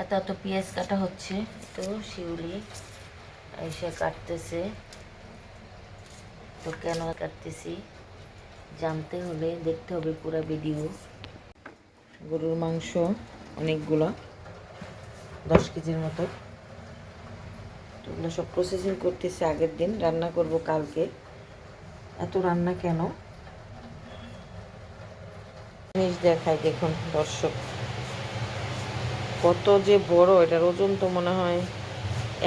এত এত পেঁয়াজ কাটা হচ্ছে। তো শিউলি এসে কাটতেছে। তো কেন কাটতেছি জানতে হলে দেখতে হবে পুরো ভিডিও। গরুর মাংস অনেকগুলো, 10 কেজির মতো। তো ওগুলো সব প্রসেসিং করতেছি আগের দিন, রান্না করব কালকে। এত রান্না কেন জিনিস দেখাই দেখুন দর্শক, কত যে বড়। এটার ওজন তো মনে হয়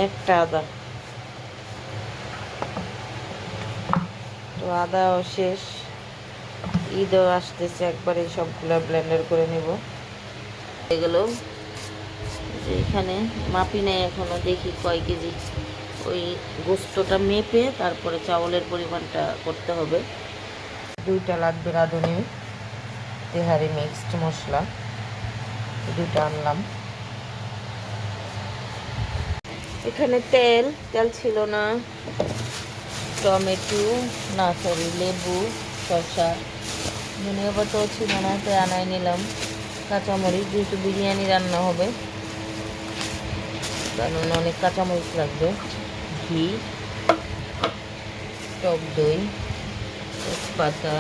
একটা আদা। তো আদাও শেষ, ঈদও আসতেছে, একবারে সবগুলা ব্লেন্ডার করে নেব। এগুলো যে এখানে মাপি নেই এখনো, দেখি কয় কেজি। ওই গোস্তটা মেপে তারপরে চাউলের পরিমাণটা করতে হবে। 2টা লাগবে রাঁধুনি তেহারি মিক্সড মশলা, 2টা আনলাম। এখানে তেল ছিল না, টমেটো না সরি লেবু, শসা, ধনিয়া পাতাও ছিল না, তাই আনাই নিলাম। কাঁচামরিচ, যেহেতু বিরিয়ানি রান্না হবে কারণ অনেক কাঁচামরিচ লাগবে। ঘি, টক দই, তেজপাতা,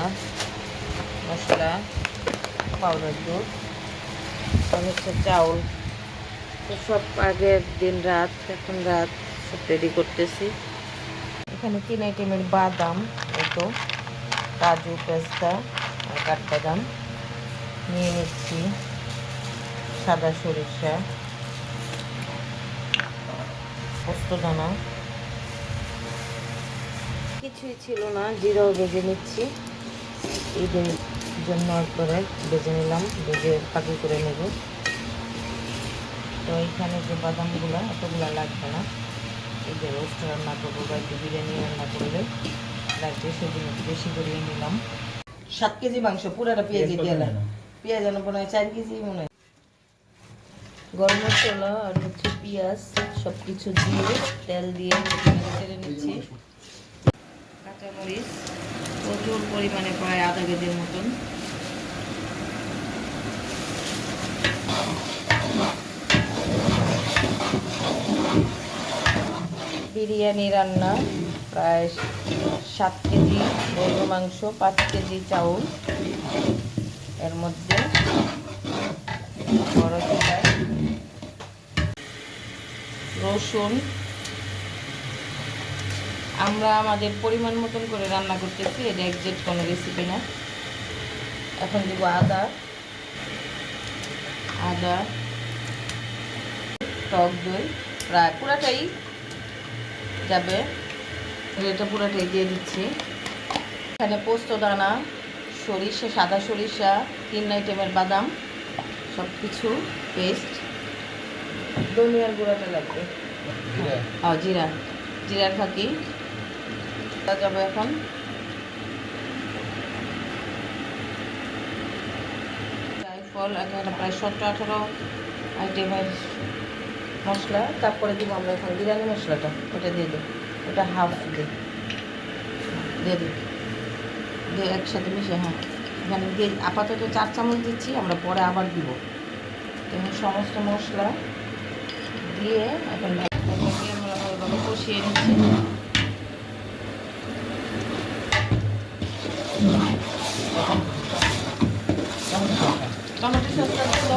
মশলা, পাউডার দুধ, আর হচ্ছে চাউল। তো সব আগের দিন রাত, এখন রাত, সব রেডি করতেছি। এখানে 3 আইটেমের বাদাম, এতো কাজু, পেস্তা আর কাঠবাদাম নিয়ে নিচ্ছি। সাদা সরিষা, পোস্তদানা, কিছুই ছিল না, জিরাও ভেজে নিচ্ছি। ঈদের জন্য একবারে ভেজে নিলাম, ভেজে পাকি করে নেব। তো এইখানে যে বাদামগুলো, এতগুলো লাগবে না। এই যে রোস্ট রান্না করবো বা একটু বিরিয়ানি রান্না করলে লাগবে, সেজন্য একটু বেশি করিয়ে নিলাম। 7 কেজি মাংস, পুরাটা পেঁয়াজ দিয়ে পেঁয়াজ যেন মনে হয় 4 কেজি মনে হয়। গরম মশলা আর হচ্ছে পেঁয়াজ সব কিছু দিয়ে তেল দিয়ে ছেড়ে নিচ্ছি। কাঁচামরিচ প্রচুর পরিমাণে, প্রায় আধা কেজির মতন। বিরিয়ানি রান্না প্রায় 7 কেজি গরুর মাংস, 5 কেজি চাউল। এর মধ্যে বড় চুলায় রসুন, আমরা আমাদের পরিমাণ মতন করে রান্না করতেছি, এটা একজ্যাক্ট কোনো রেসিপি না। এখন দিব আদা, টক দই, প্রায় পুরাটাই যাবে, এটা পুরাটাই দিয়ে দিচ্ছি। এখানে পোস্তদানা, সরিষা, সাদা সরিষা, 3 আইটেমের বাদাম, সব কিছু পেস্ট। ধনিয়ার গুঁড়াটা লাগবে, জিরার ফাঁকি যাবে। এখন জায়ফল, এখানে প্রায় 17-18 আইটেমের মশলা। তারপরে দিব আমরা এখন বিরিয়ানি মশলাটা, ওটা দিয়ে দিই, ওটা হাফ দিয়ে একসাথে মিশে। হ্যাঁ, এখানে দিয়ে আপাতত 4 চামচ দিচ্ছি, আমরা পরে আবার দিব। এবং সমস্ত মশলা দিয়ে এখন আমরা ভালোভাবে কষিয়ে নিচ্ছি। টমেটো সসটা ছিল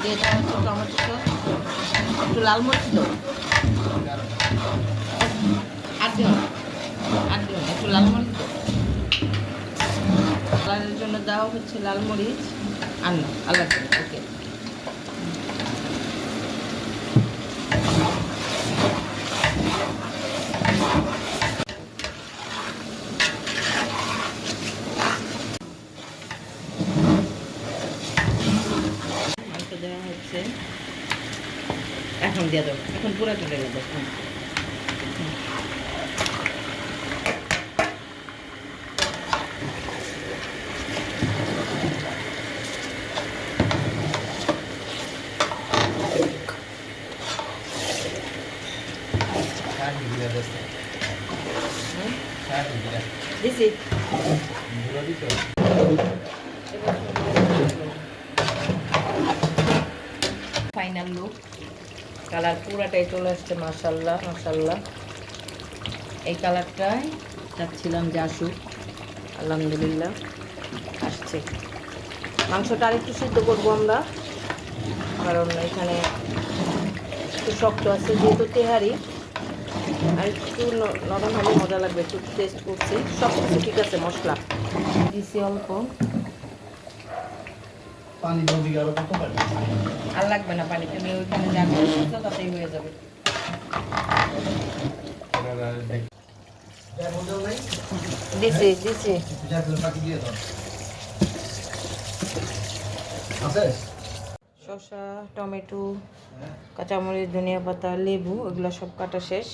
দিয়ে দেওয়া হচ্ছে, টমেটো সস, একটু লাল মরিচ দাও, আর দিও একটু লাল মরিচ দাও। কালারের জন্য দেওয়া হচ্ছে লাল মরিচ, আর না আলাদা। ওকে, মাংস দেওয়া হচ্ছে, এখন দিয়ে দাও, এখন পুরাটা ঢেলে দাও। দিছি ফাইনাল লুক। কালার পুরাটাই চলে আসছে, মাশাআল্লাহ মাশাআল্লাহ। এই কালারটাই চাচ্ছিলাম যে আসুক, আলহামদুলিল্লাহ আসছে। মাংসটা আরেকটু সিদ্ধ করবো আমরা, কারণ এখানে একটু শক্ত আছে যেহেতু তেহারি, আর একটু নরম হলে মজা লাগবে। একটু টেস্ট করছি, সব কিছু ঠিক আছে। মশলা দিছি অল্প, পানি যদি আরো কত পানি আর লাগবে না পানি, তুমি ওইখানে যা করছো তাতেই হয়ে যাবে। দিছি দিছি শসা, টমেটো, কাঁচামরিচ, ধনিয়া পাতা, লেবু এগুলো সব কাটা শেষ।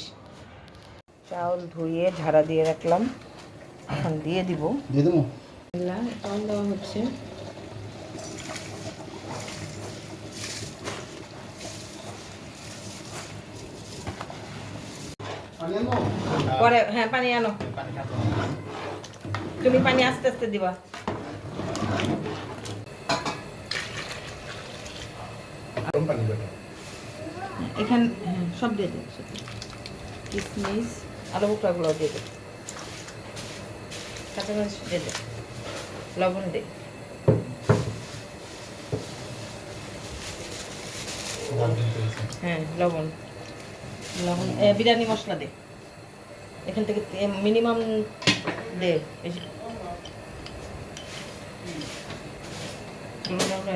চাউল ধুয়ে ঝাড়া দিয়ে রাখলাম, এখন দিয়ে দিব। চাউল দেওয়া হচ্ছে। পরে হ্যাঁ পানি আনো, তুমি পানি আস্তে আস্তে দিবা। এখানে সব দিয়ে দেবো, কিশমিশ, আলু বোকরাগুলো দিয়ে দেবো, কাঁচামরিচ দিয়ে দেবো, লবণ দে, হ্যাঁ লবণ লবণ, বিরিয়ানি মশলা দে, এখান থেকে মিনিমাম দে।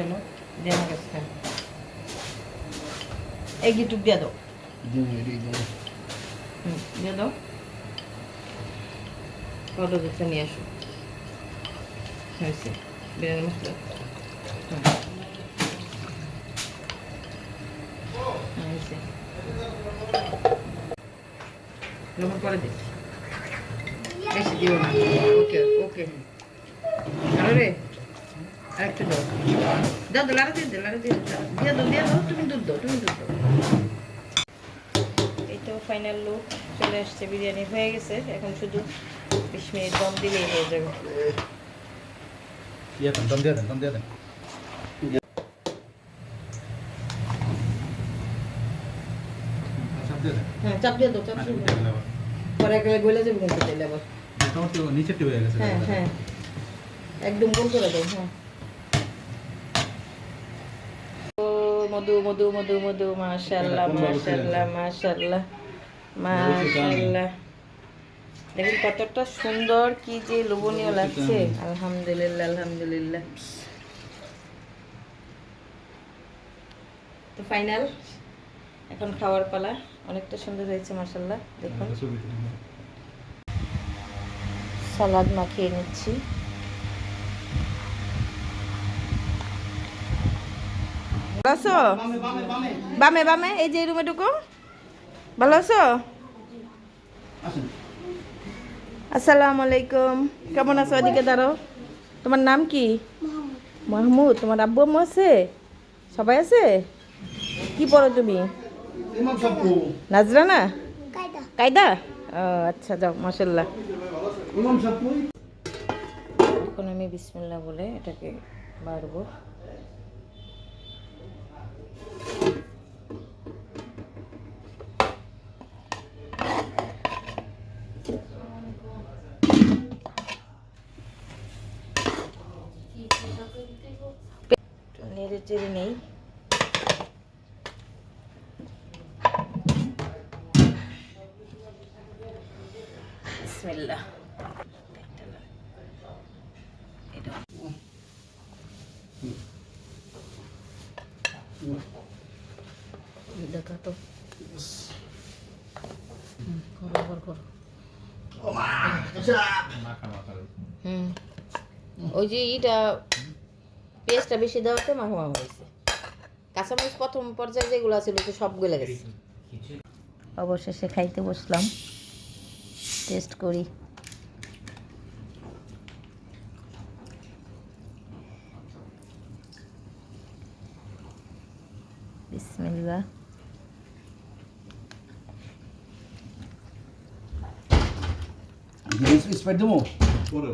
এলো দিয়ে আমার কাছে, হ্যাঁ এই গিটুক দিয়ে দাও, দিয়ে দাও। কত দিচ্ছে নিয়ে আসো, হয়েছে বিরিয়ানি মশলা। হয়েছে, লবণ করে দিই, বেশি দিও না। ওকে ওকে, আরো রে আরেকটু দাও, দাও দাও, লাড়া দিয়ে দে, লাড়া দিয়ে দিয়ে দাও, দিয়ে দাও। তুমি দুধ দাও, তুমি দুধ দাও। এই তো ফাইনাল লুক চলে আসছে, বিরিয়ানি হয়ে গেছে। এখন শুধু 20 মিনিট দম দিলেই হয়ে যাবে। দম দিয়ে দেন, দম দিয়ে দেন। হ্যাঁ চাপ দিয়ে দাও, চাপ দিয়ে দাও, পরে একেবারে গলে যাবে কিন্তু তেলে আবার। নিচে হয়ে গেছে, হ্যাঁ হ্যাঁ একদম গোল করে দাও। হ্যাঁ মধু মধু মধু মধু, মাশাআল্লাহ মাশাআল্লাহ মাশাআল্লাহ মাশাআল্লাহ। দেখুন কতটা সুন্দর, কি যে লোভনীয় লাগছে। আলহামদুলিল্লাহ আলহামদুলিল্লাহ। তো ফাইনাল এখন খাওয়ার পালা। অনেকটা সুন্দর হয়েছে মাশাআল্লাহ। দেখুন সালাদ মাখিয়ে নিচ্ছি। ভালো আছো? বামে বামে, এই যে রুমে ঢুকো। ভালো আছো? আসসালামু আলাইকুম, কেমন আছো? এদিকে দাঁড়াও। তোমার নাম কি? মাহমুদ। তোমার আব্বু আম্মু আছে? সবাই আছে? কি পড়ো তুমি? নাজরানা? কায়দা? ও আচ্ছা, যাও মাশাআল্লাহ। এখন আমি বিসমিল্লাহ বলে এটাকে বাড়বো। নেড়ে চেড়ে নেই। বিসমিল্লাহ। দেখা তো করো করো। ওই যে এটা পেস্টটা বেশি দেওয়াতে মাখা মাখা হয়েছে। কাঁচামরিচ প্রথম পর্যায়ে যেগুলো ছিল তো সব গলে গেছে। অবশেষে খাইতে বসলাম, টেস্ট করি। বিসমিল্লাহ। স্প্রাইট দেবো পরে